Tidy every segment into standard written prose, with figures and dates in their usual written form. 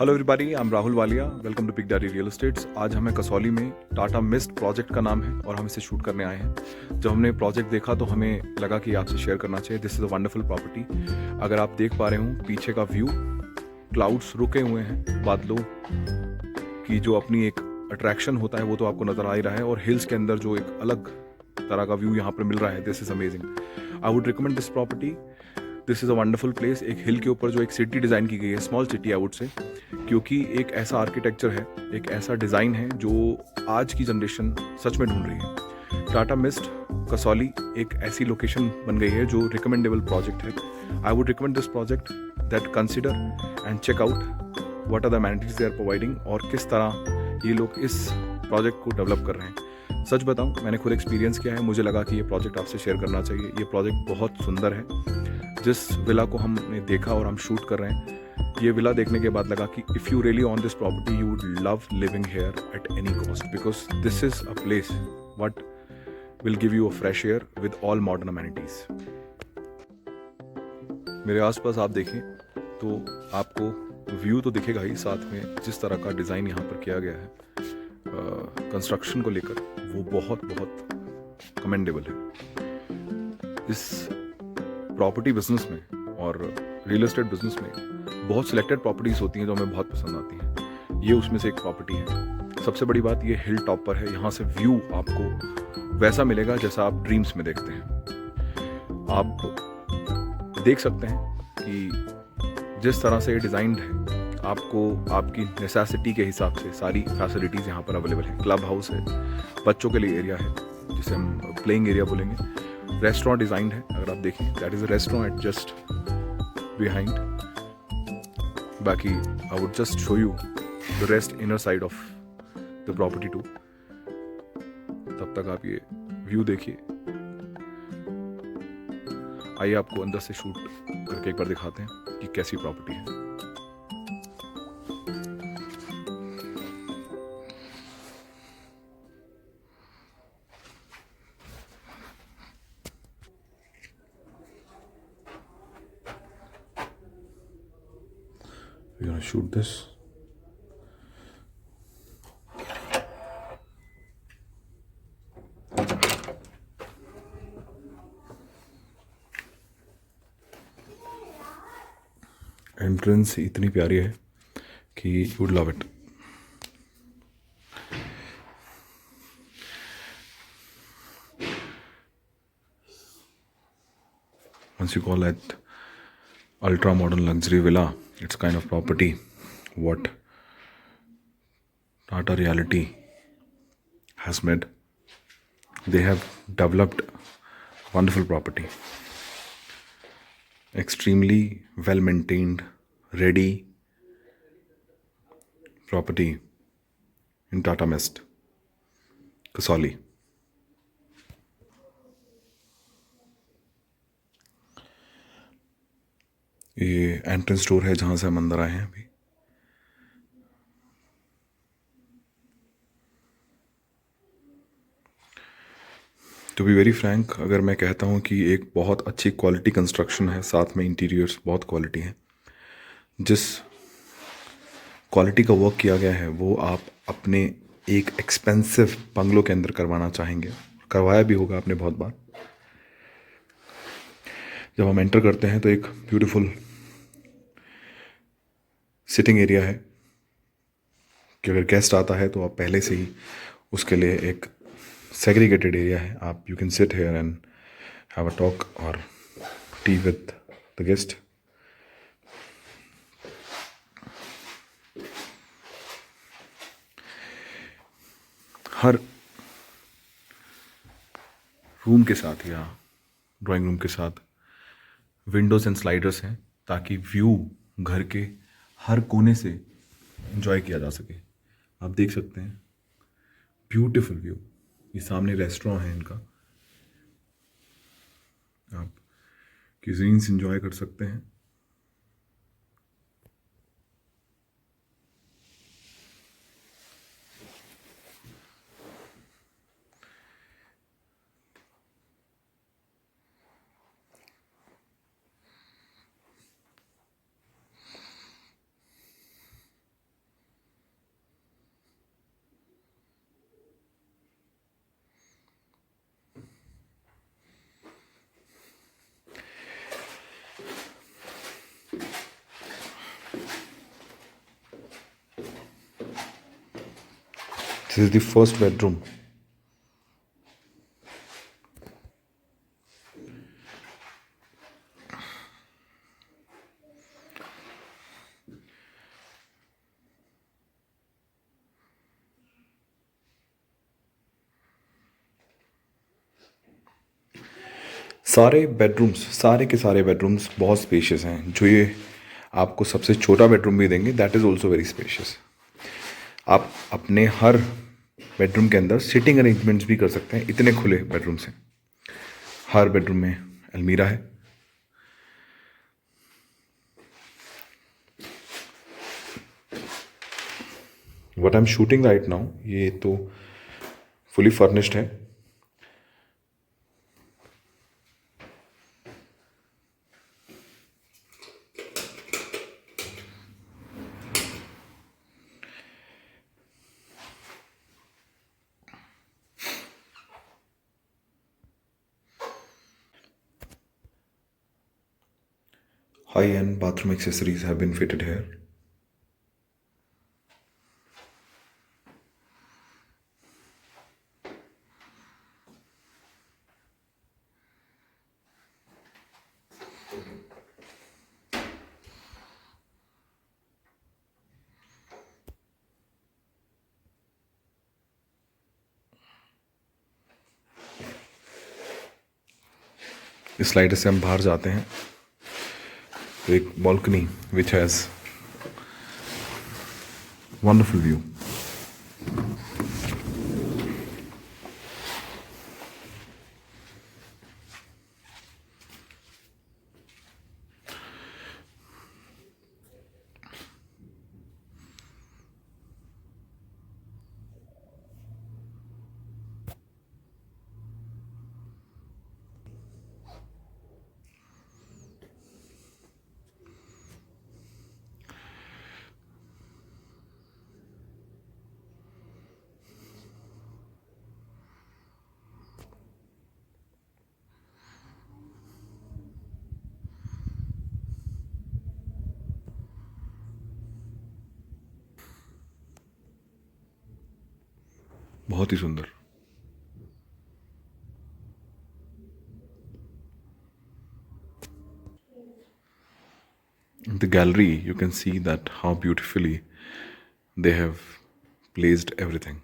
Hello everybody, I am Rahul Walia. Welcome to big daddy real estates. आज हमें कसौली में Tata mist project का नाम है और हम इसे शूट करने आए हैं। जब हमने प्रोजेक्ट देखा तो हमें लगा कि आपसे शेयर करना चाहिए। This is a wonderful property. अगर आप देख पा रहे हो पीछे का व्यू, क्लाउड्स रुके हुए हैं, बादलों की जो अपनी एक अट्रैक्शन होता है वो तो आपको नज़र आ ही रहा है, और हिल्स के अंदर जो एक अलग तरह का व्यू यहाँ पर मिल रहा है। This is amazing. I would recommend this property. This is a wonderful place. एक हिल के ऊपर जो एक सिटी डिज़ाइन की गई है, small city I would say, क्योंकि एक ऐसा आर्किटेक्चर है, एक ऐसा डिज़ाइन है जो आज की जनरेशन सच में ढूंढ रही है। टाटा मिस्ट कसौली एक ऐसी लोकेशन बन गई है जो रिकमेंडेबल प्रोजेक्ट है। I would recommend this project that consider and check out what are the amenities they are providing, और किस तरह ये लोग इस प्रोजेक्ट को डेवलप कर रहे हैं। सच बताऊं, मैंने खुद एक्सपीरियंस किया है, मुझे लगा कि ये प्रोजेक्ट आपसे शेयर करना चाहिए। ये प्रोजेक्ट बहुत सुंदर है। जिस विला को हमने देखा और हम शूट कर रहे हैं, ये विला देखने के बाद लगा कि if you really on this property you would love living here at any cost, because this is a place what will give you a fresh air with all modern amenities. मेरे आसपास आप देखें तो आपको व्यू तो दिखेगा ही, साथ में जिस तरह का डिज़ाइन यहाँ पर किया गया है कंस्ट्रक्शन को लेकर, वो बहुत बहुत कमेंडेबल है। इस प्रॉपर्टी बिजनेस में और रियल एस्टेट बिजनेस में बहुत सिलेक्टेड प्रॉपर्टीज़ होती हैं जो हमें बहुत पसंद आती हैं। ये उसमें से एक प्रॉपर्टी है। सबसे बड़ी बात, ये हिल टॉप पर है। यहाँ से व्यू आपको वैसा मिलेगा जैसा आप ड्रीम्स में देखते हैं। आप देख सकते हैं कि जिस तरह से ये डिज़ाइंड है, आपको आपकी नेसेसिटी के हिसाब से सारी फैसिलिटीज़ यहाँ पर अवेलेबल हैं। क्लब हाउस है, बच्चों के लिए एरिया है जिसे हम प्लेइंग एरिया बोलेंगे, रेस्टोरेंट डिज़ाइंड है। अगर आप देखें, that is a restaurant just behind. बाकी I would just show you the rest inner side of the property too. तब तक आप ये व्यू देखिए। आइए आपको अंदर से शूट करके एक बार दिखाते हैं कि कैसी प्रॉपर्टी है। We're gonna shoot this. Entrance इतनी प्यारी है कि you would love it. Once you call it ultra modern luxury villa, it's kind of property what Tata Realty has made. They have developed wonderful property, extremely well maintained, ready property in Tata Mist, Kasoli. ये entrance door है जहाँ से हम अंदर आए हैं अभी। To be very Frank, अगर मैं कहता हूँ कि एक बहुत अच्छी क्वालिटी कंस्ट्रक्शन है, साथ में इंटीरियर्स बहुत क्वालिटी है, जिस क्वालिटी का वर्क किया गया है वो आप अपने एक एक्सपेंसिव बंगलो के अंदर करवाना चाहेंगे। करवाया भी होगा आपने बहुत बार। जब हम एंटर करते हैं तो एक ब्यूटीफुल सिटिंग एरिया है कि अगर गेस्ट आता है तो आप पहले से ही उसके लिए एक सेग्रीगेटेड एरिया है। आप you can sit here and have a talk और टी विद द गेस्ट। हर रूम के साथ या ड्राइंग रूम के साथ विंडोज़ एंड स्लाइडर्स हैं ताकि व्यू घर के हर कोने से एंजॉय किया जा सके। आप देख सकते हैं ब्यूटीफुल व्यू। ये सामने रेस्टोरेंट है इनका, आप क्यूजीन्स एंजॉय कर सकते हैं। This is the first bedroom. सारे के सारे बेडरूम्स बहुत स्पेशियस हैं। जो ये आपको सबसे छोटा बेडरूम भी देंगे, that is also very spacious. आप अपने हर बेडरूम के अंदर सिटिंग अरेंजमेंट्स भी कर सकते हैं, इतने खुले बेडरूम्स हैं। हर बेडरूम में अलमीरा है। What I am shooting right now, ये तो फुली फर्निश्ड है। High-end bathroom accessories have been fitted here. इस स्लाइडर से हम बाहर जाते हैं, एक balcony which has wonderful view. बहुत ही सुंदर। In the gallery, you can see that how beautifully they have placed everything.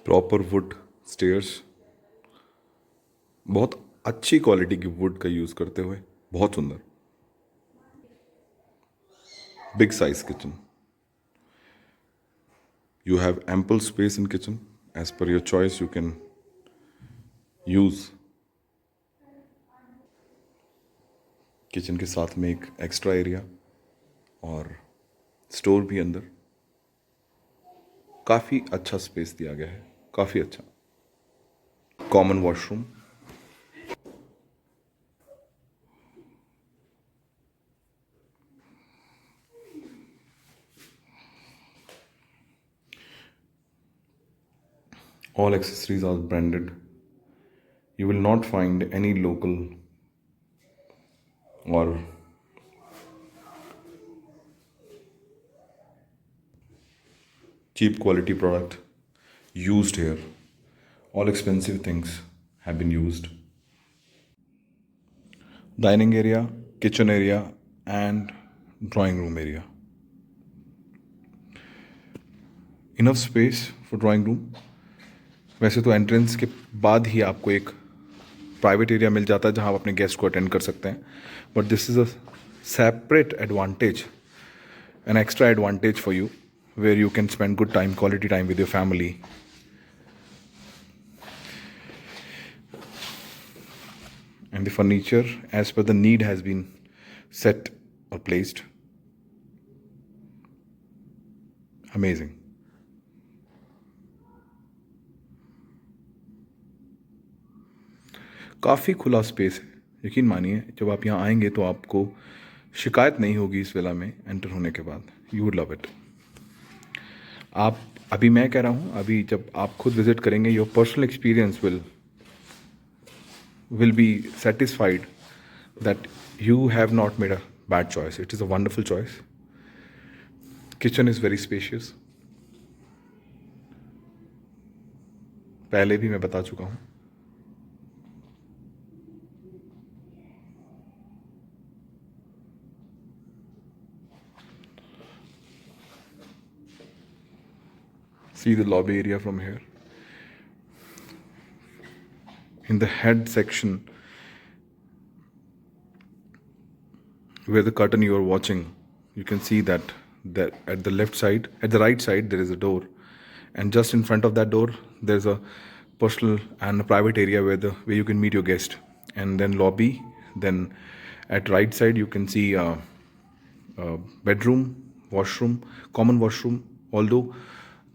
Proper would stairs, बहुत अच्छी क्वालिटी की वुड का यूज़ करते हुए, बहुत सुंदर। Big size kitchen. You have ample space in kitchen. As per your choice, you can use kitchen के साथ में एक एक्स्ट्रा एरिया और स्टोर भी अंदर। काफ़ी अच्छा स्पेस दिया गया है, काफ़ी अच्छा। Common washroom, all accessories are branded. You will not find any local or cheap quality product used here. All expensive things have been used. Dining area, kitchen area and drawing room area. Enough space for drawing room. वैसे तो entrance के बाद ही आपको एक private area मिल जाता है जहां आप अपने गेस्ट को अटेंड कर सकते हैं, but this is a separate advantage, an extra advantage for you where you can spend good time, quality time with your family. And the furniture as per the need has been set or placed. Amazing. काफ़ी खुला space है, यकीन मानिए जब आप यहाँ आएंगे तो आपको शिकायत नहीं होगी इस विला में एंटर होने के बाद। You would love it. आप अभी मैं कह रहा हूँ, अभी जब आप खुद विजिट करेंगे your personal experience will be satisfied that you have not made a bad choice. It is a wonderful choice. Kitchen is very spacious. पहले भी मैं बता चुका हूँ। See the lobby area from here. In the head section, where the curtain you are watching, you can see that at the left side, at the right side, there is a door, and just in front of that door, there's a personal and a private area where you can meet your guest, and then lobby. Then at right side, you can see a bedroom, washroom, common washroom. Although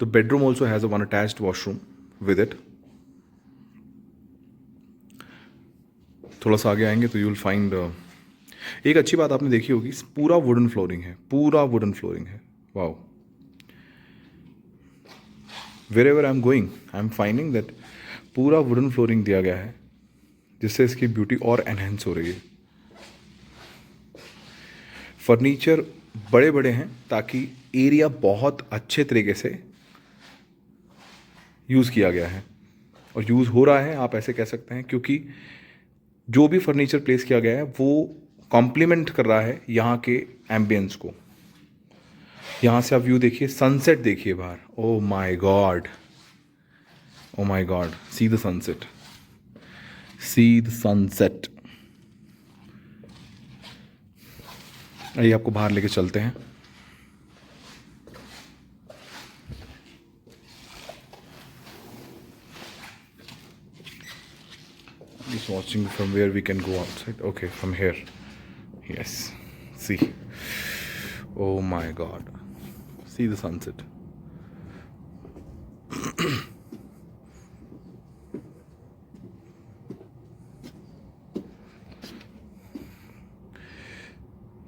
the bedroom also has a one attached washroom with it. थोड़ा सा आगे आएंगे तो you will find एक अच्छी बात आपने देखी होगी, पूरा वुडन फ्लोरिंग है, पूरा वुडन फ्लोरिंग है। Wow, wherever I am going I am finding that पूरा वुडन फ्लोरिंग दिया गया है, जिससे इसकी ब्यूटी और एनहेंस हो रही है। फर्नीचर बड़े बड़े हैं ताकि एरिया बहुत अच्छे तरीके से यूज़ किया गया है, और यूज़ हो रहा है आप ऐसे कह सकते हैं, क्योंकि जो भी फर्नीचर प्लेस किया गया है वो कॉम्प्लीमेंट कर रहा है यहाँ के एम्बियंस को। यहाँ से आप व्यू देखिए, सनसेट देखिए बाहर। Oh my God, oh my God, see the sunset, see the sunset. आइए आपको बाहर लेके चलते हैं। Just watching from where we can go outside. Okay, from here. Yes. See. Oh my God. See the sunset.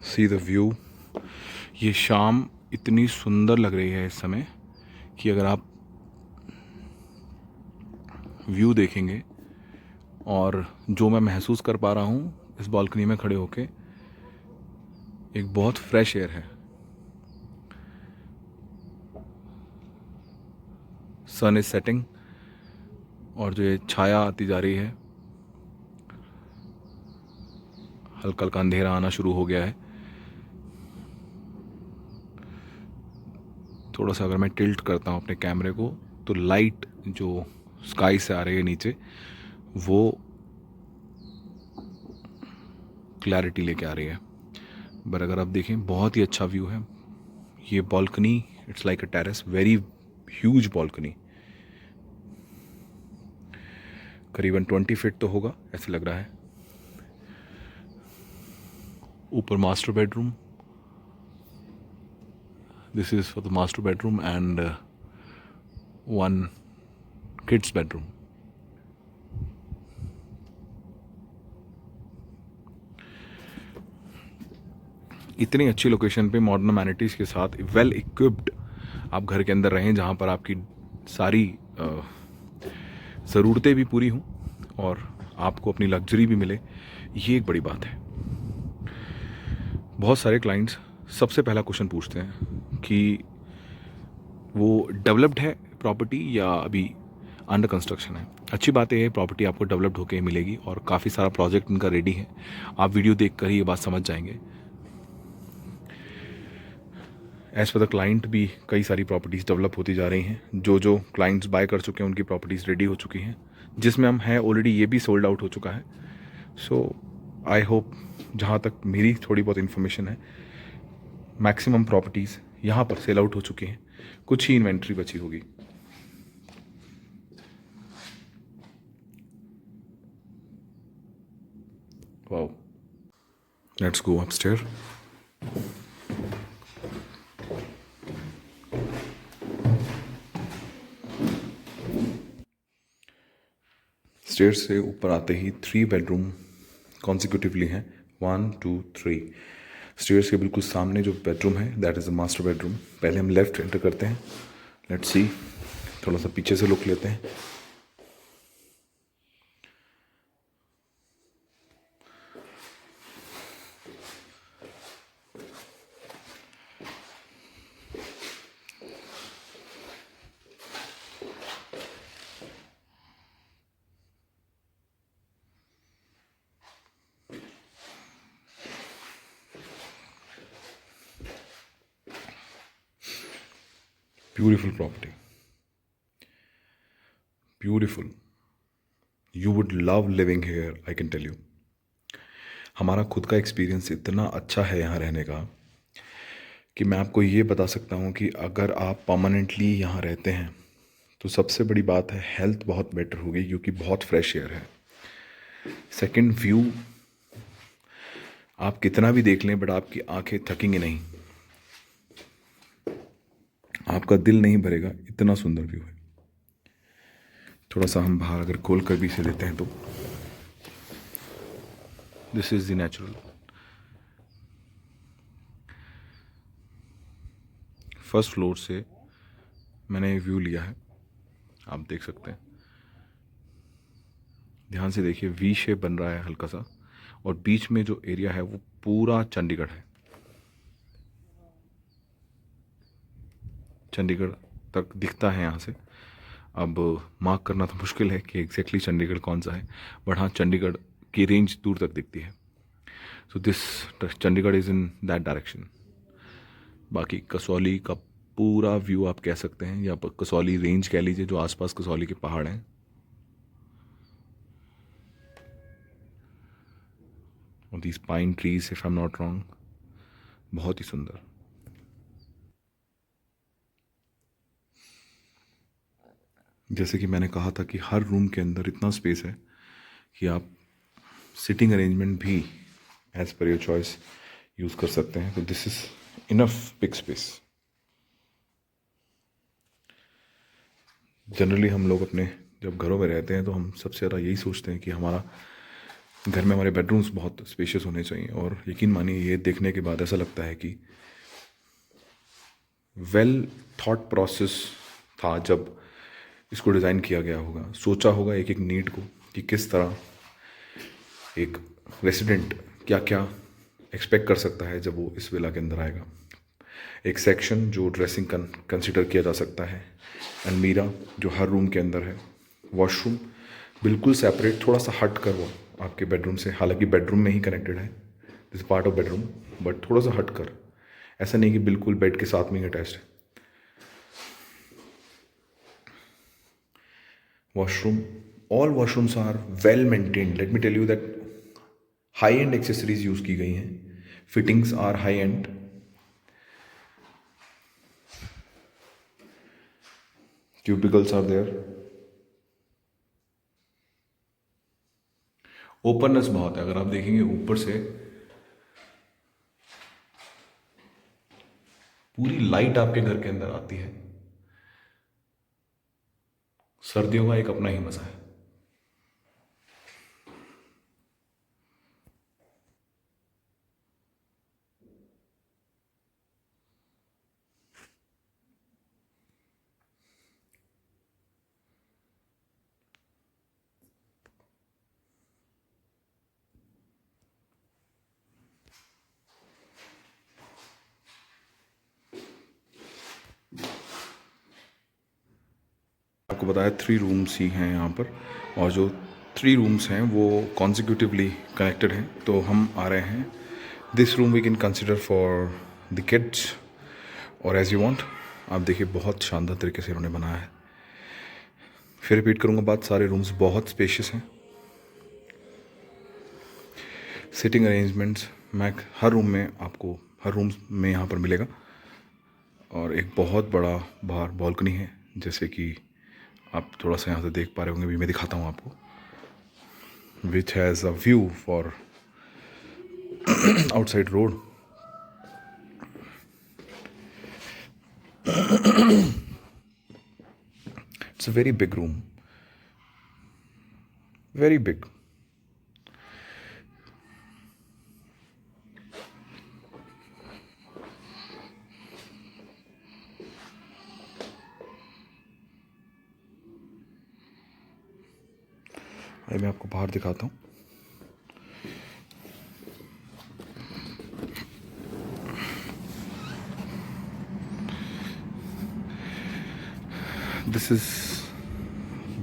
See the view. ये शाम इतनी सुंदर लग रही है इस समय कि अगर आप व्यू देखेंगे, और जो मैं महसूस कर पा रहा हूँ इस बालकनी में खड़े होके, एक बहुत फ्रेश एयर है। सन इज सेटिंग, और जो ये छाया आती जा रही है, हल्का हल्का अंधेरा आना शुरू हो गया है। थोड़ा सा अगर मैं टिल्ट करता हूँ अपने कैमरे को तो लाइट जो स्काई से आ रही है नीचे, वो क्लैरिटी लेके आ रही है। पर अगर आप देखें, बहुत ही अच्छा व्यू है। ये balcony, it's like a terrace, very huge balcony, करीबन 20 फीट तो होगा ऐसे लग रहा है। ऊपर master bedroom, this is for the master bedroom and one kids bedroom. इतनी अच्छी लोकेशन पे मॉडर्न अमेनिटीज़ के साथ वेल इक्विप्ड आप घर के अंदर रहें, जहाँ पर आपकी सारी ज़रूरतें भी पूरी हों और आपको अपनी लग्जरी भी मिले, ये एक बड़ी बात है। बहुत सारे क्लाइंट्स सबसे पहला क्वेश्चन पूछते हैं कि वो डेवलप्ड है प्रॉपर्टी या अभी अंडर कंस्ट्रक्शन है। अच्छी बात यह है, प्रॉपर्टी आपको डेवलप्ड होकर मिलेगी और काफ़ी सारा प्रोजेक्ट इनका रेडी है। आप वीडियो देखकर ही ये बात समझ जाएंगे। एज़ पर द क्लाइंट भी कई सारी प्रॉपर्टीज़ डेवलप होती जा रही हैं। जो क्लाइंट्स बाय कर चुके हैं उनकी प्रॉपर्टीज़ रेडी हो चुकी हैं, जिसमें हम हैं ऑलरेडी, ये भी सोल्ड आउट हो चुका है। सो आई होप, जहाँ तक मेरी थोड़ी बहुत इन्फॉर्मेशन है, मैक्सिमम प्रॉपर्टीज़ यहाँ पर सेल आउट हो चुकी हैं, कुछ ही इन्वेंट्री बची होगी। Wow, let's go upstair. Stairs से ऊपर आते ही 3 बेडरूम कॉन्सिक्यूटिवली हैं, 1 2 3। स्टेयर्स के बिल्कुल सामने जो बेडरूम है that is the master bedroom. पहले हम लेफ्ट एंटर करते हैं, लेट्स सी, थोड़ा सा पीछे से लुक लेते हैं। Beautiful property. Beautiful. You would love living here, I can tell you. हमारा खुद का एक्सपीरियंस इतना अच्छा है यहाँ रहने का कि मैं आपको ये बता सकता हूँ कि अगर आप परमानेंटली यहाँ रहते हैं तो सबसे बड़ी बात है हेल्थ बहुत बेटर होगी, क्योंकि बहुत फ्रेश एयर है। सेकंड, व्यू आप कितना भी देख लें बट आपकी आंखें थकेंगी नहीं, आपका दिल नहीं भरेगा, इतना सुंदर व्यू है। थोड़ा सा हम बाहर अगर खोल कर भी इसे देते हैं तो this is the natural. First floor से मैंने व्यू लिया है, आप देख सकते हैं। ध्यान से देखिए, वी शेप बन रहा है हल्का सा, और बीच में जो एरिया है वो पूरा चंडीगढ़ है। चंडीगढ़ तक दिखता है यहाँ से। अब मार्क करना तो मुश्किल है कि एग्जैक्टली चंडीगढ़ कौन सा है, बट हाँ, चंडीगढ़ की रेंज दूर तक दिखती है। So this Chandigarh is in that direction. बाकी कसौली का पूरा व्यू आप कह सकते हैं, या कसौली रेंज कह लीजिए, जो आसपास कसौली के पहाड़ हैं। और these pine trees, if I am not wrong, बहुत ही सुंदर। जैसे कि मैंने कहा था कि हर रूम के अंदर इतना स्पेस है कि आप सिटिंग अरेंजमेंट भी as per your choice use कर सकते हैं। तो this is enough big space. Generally हम लोग अपने जब घरों में रहते हैं तो हम सबसे ज़्यादा यही सोचते हैं कि हमारा घर में हमारे बेडरूम्स बहुत स्पेशियस होने चाहिए, और यकीन मानिए ये देखने के बाद ऐसा लगता है कि वेल थॉट प्रोसेस था जब इसको डिज़ाइन किया गया होगा। सोचा होगा एक एक नीड को कि किस तरह एक रेसिडेंट क्या क्या एक्सपेक्ट कर सकता है जब वो इस विला के अंदर आएगा। एक सेक्शन जो ड्रेसिंग कंसिडर किया जा सकता है, अलमीरा जो हर रूम के अंदर है, वॉशरूम बिल्कुल सेपरेट, थोड़ा सा हट कर वो आपके बेडरूम से, हालांकि बेडरूम में ही कनेक्टेड है, this part of bedroom, but थोड़ा सा हट कर, ऐसा नहीं कि बिल्कुल बेड के साथ में ही अटैच्ड है। Washroom, all washrooms are well maintained. Let me tell you that high end accessories use की गई हैं, fittings are high end. Cubicles are there. Openness बहुत है, अगर आप देखेंगे ऊपर से पूरी लाइट आपके घर के अंदर आती है। सर्दियों का एक अपना ही मजा है। आपको बताया 3 रूम्स ही हैं यहाँ पर, और जो 3 रूम्स हैं वो कॉन्सिक्यूटिवली कनेक्टेड हैं। तो हम आ रहे हैं, this room we can consider for the kids और एज यू वांट। आप देखिए बहुत शानदार तरीके से इन्होंने बनाया है। फिर रिपीट करूँगा बात, सारे रूम्स बहुत स्पेशियस हैं। सिटिंग अरेंजमेंट्स मैं हर रूम में आपको हर रूम में यहाँ पर मिलेगा, और एक बहुत बड़ा बाहर बालकनी है, जैसे कि आप थोड़ा सा यहाँ से देख पा रहे होंगे, भी मैं दिखाता हूँ आपको, which has a view for outside road. It's a very big room, very big. आइए मैं आपको बाहर दिखाता हूँ। This is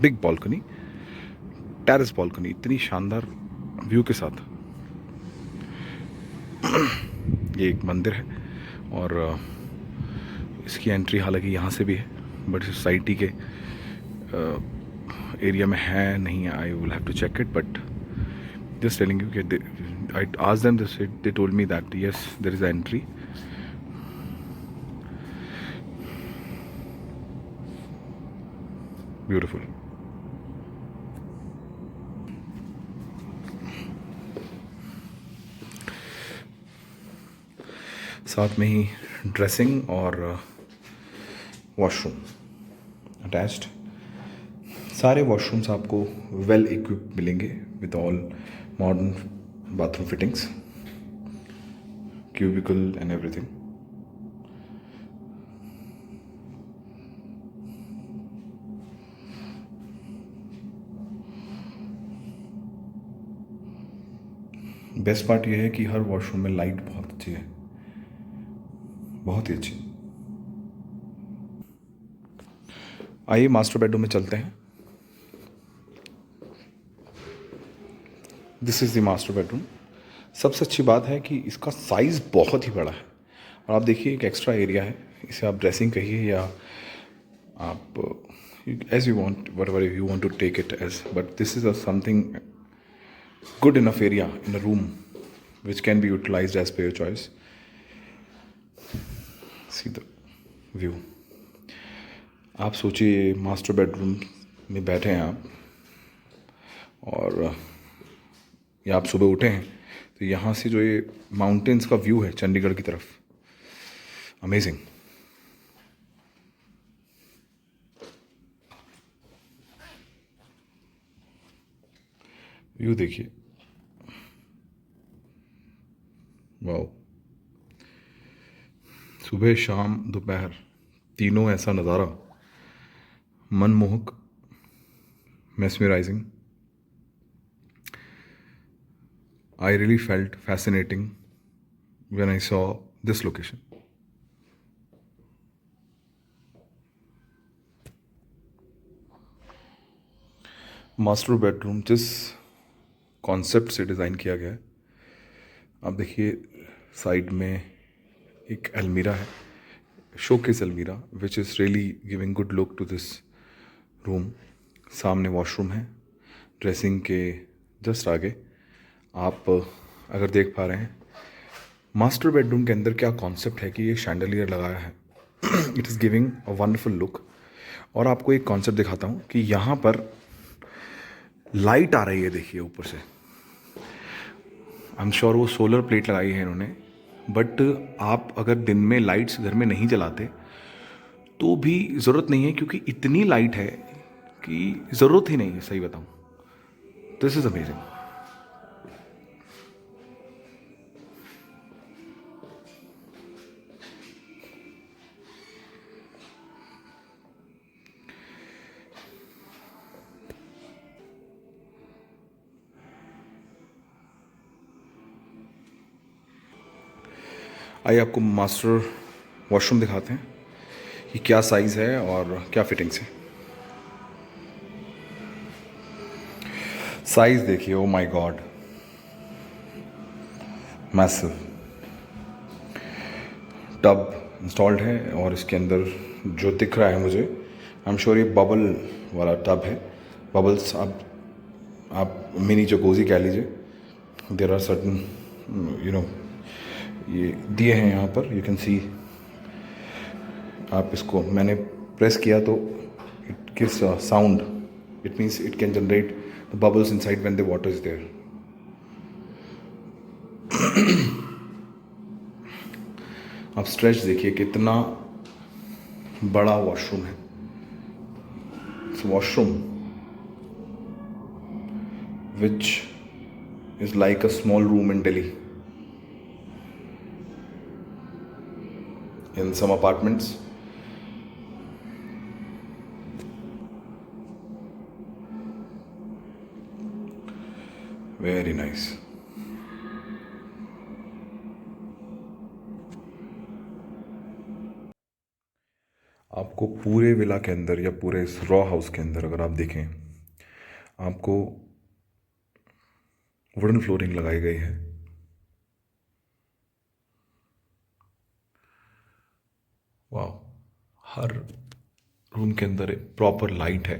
big balcony, terrace balcony, इतनी शानदार व्यू के साथ। ये एक मंदिर है और इसकी एंट्री हालांकि यहाँ से भी है, बट सोसाइटी के एरिया में है नहीं है। I will have to check it, but just telling you कि I asked them, they told me that yes there is a entry. Beautiful. साथ में ही ड्रेसिंग और वॉशरूम अटैच्ड। सारे वॉशरूम्स आपको वेल इक्विप्ड मिलेंगे with all modern bathroom fittings, cubicle and everything. Best part ये है कि हर वॉशरूम में लाइट बहुत अच्छी है, बहुत ही अच्छी। आइए मास्टर बेडरूम में चलते हैं। This is the master bedroom. सबसे अच्छी बात है कि इसका साइज़ बहुत ही बड़ा है और आप देखिए एक एक्स्ट्रा एरिया है। इसे आप ड्रेसिंग कहिए या आप as you want, whatever you want to take it as, but this is something good enough area in a room which can be utilized as per your choice. See the view. आप सोचिए master bedroom में बैठे हैं आप और या आप सुबह उठे हैं तो यहाँ से जो ये माउंटेन्स का व्यू है चंडीगढ़ की तरफ, अमेजिंग। व्यू देखिए, वाओ। सुबह शाम दोपहर तीनों ऐसा नज़ारा, मनमोहक, mesmerizing. I really felt fascinating when I saw this location. Master bedroom जिस कॉन्सेप्ट से डिज़ाइन किया गया है, आप देखिए साइड में एक अलमीरा है, शोकेस अलमीरा, which is really giving good look to this room. सामने वॉशरूम है, ड्रेसिंग के जस्ट आगे। आप अगर देख पा रहे हैं मास्टर बेडरूम के अंदर क्या कॉन्सेप्ट है कि ये शैंडलियर लगाया है। It is giving a wonderful look. और आपको एक कॉन्सेप्ट दिखाता हूँ कि यहाँ पर लाइट आ रही है, देखिए ऊपर से। आई एम श्योर वो सोलर प्लेट लगाई है इन्होंने, बट आप अगर दिन में लाइट्स घर में नहीं जलाते तो भी ज़रूरत नहीं है, क्योंकि इतनी लाइट है कि ज़रूरत ही नहीं है, सही बताऊँ। This is amazing. आइए आपको मास्टर वॉशरूम दिखाते हैं कि क्या साइज़ है और क्या फिटिंग्स है। साइज़ देखिए, oh my God, massive. Tub installed है और इसके अंदर जो दिख रहा है मुझे, आई एम श्योर ये बबल वाला टब है। बबल्स आप मिनी जकोज़ी कह लीजिए। देयर आर सर्टन ये दिए हैं यहाँ पर, यू कैन सी। आप इसको मैंने प्रेस किया तो it gives a sound, it means it can generate the bubbles inside when the water is there. आप स्ट्रेच देखिए, कितना बड़ा वॉशरूम है। Washroom which is like a small room in Delhi. In some apartments, very nice. आपको पूरे villa के अंदर या पूरे इस रॉ हाउस के अंदर अगर आप देखें, आपको वुडन फ्लोरिंग लगाई गई है। वाह, हर रूम के अंदर प्रॉपर लाइट है,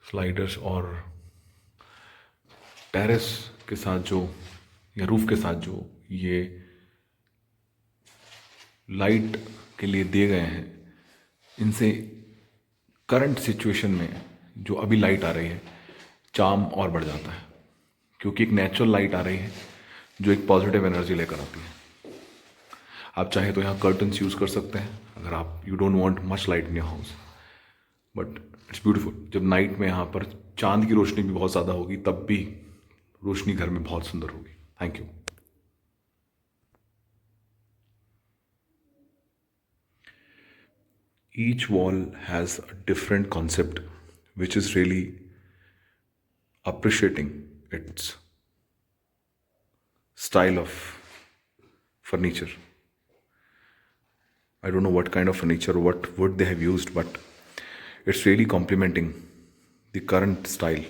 स्लाइडर्स, और टेरेस के साथ जो या रूफ के साथ जो ये लाइट के लिए दिए गए हैं, इनसे करंट सिचुएशन में जो अभी लाइट आ रही है चार्म और बढ़ जाता है, क्योंकि एक नेचुरल लाइट आ रही है जो एक पॉजिटिव एनर्जी लेकर आती है। आप चाहे तो यहाँ कर्टन्स यूज़ कर सकते हैं अगर आप you don't want much light in your house, but it's beautiful. जब नाइट में यहाँ पर चांद की रोशनी भी बहुत ज़्यादा होगी तब भी रोशनी घर में बहुत सुंदर होगी। Thank you. Each wall has a different concept, which is really appreciating its style of furniture. I don't know what kind of furniture, what wood they have used, but it's really complementing the current style.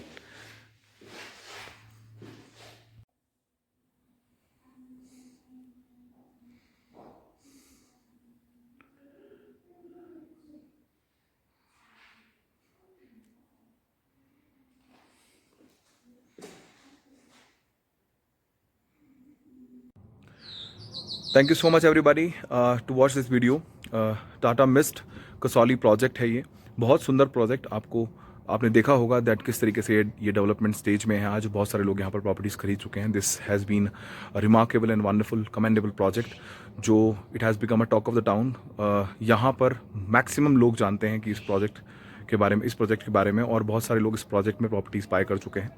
Thank you so much everybody to watch this video. Tata mist Kasauli project है ये, बहुत सुंदर project. आपने देखा होगा that किस तरीके से ये डेवलपमेंट स्टेज में है। आज बहुत सारे लोग यहाँ पर प्रॉपर्टीज़ खरीद चुके हैं। This has been remarkable and wonderful commendable project, जो it has become a talk of the town. यहाँ पर मैक्सिमम लोग जानते हैं कि इस प्रोजेक्ट के बारे में, और बहुत सारे लोग इस प्रोजेक्ट में प्रॉपर्टीज़ बाय कर चुके हैं।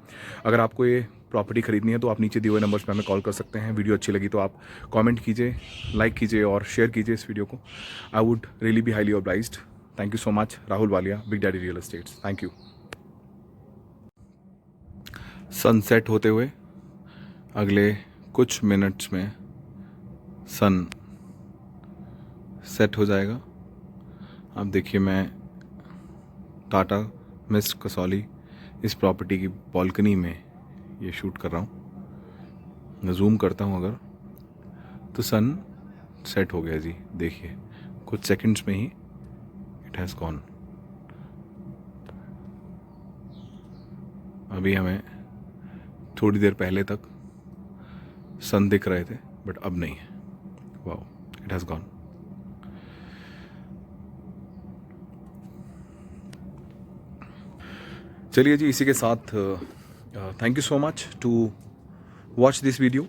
अगर आपको ये प्रॉपर्टी खरीदनी है तो आप नीचे दिए हुए नंबर्स पे हमें कॉल कर सकते हैं। वीडियो अच्छी लगी तो आप कमेंट कीजिए, लाइक कीजिए और शेयर कीजिए इस वीडियो को। I would really be highly obliged. Thank you so much. Rahul Walia, big daddy real estates. Thank you. Sunset होते हुए अगले कुछ मिनट्स में सन सेट हो जाएगा। आप देखिए, मैं टाटा मिस्ट कसौली इस प्रॉपर्टी की बालकनी में ये शूट कर रहा हूँ। जूम करता हूँ अगर, तो सन सेट हो गया जी। देखिए, कुछ सेकंड्स में ही इट हैज़ गॉन। अभी हमें थोड़ी देर पहले तक सन दिख रहे थे, बट अब नहीं है। Wow, it has gone. चलिए जी, इसी के साथ thank you so much to watch this video.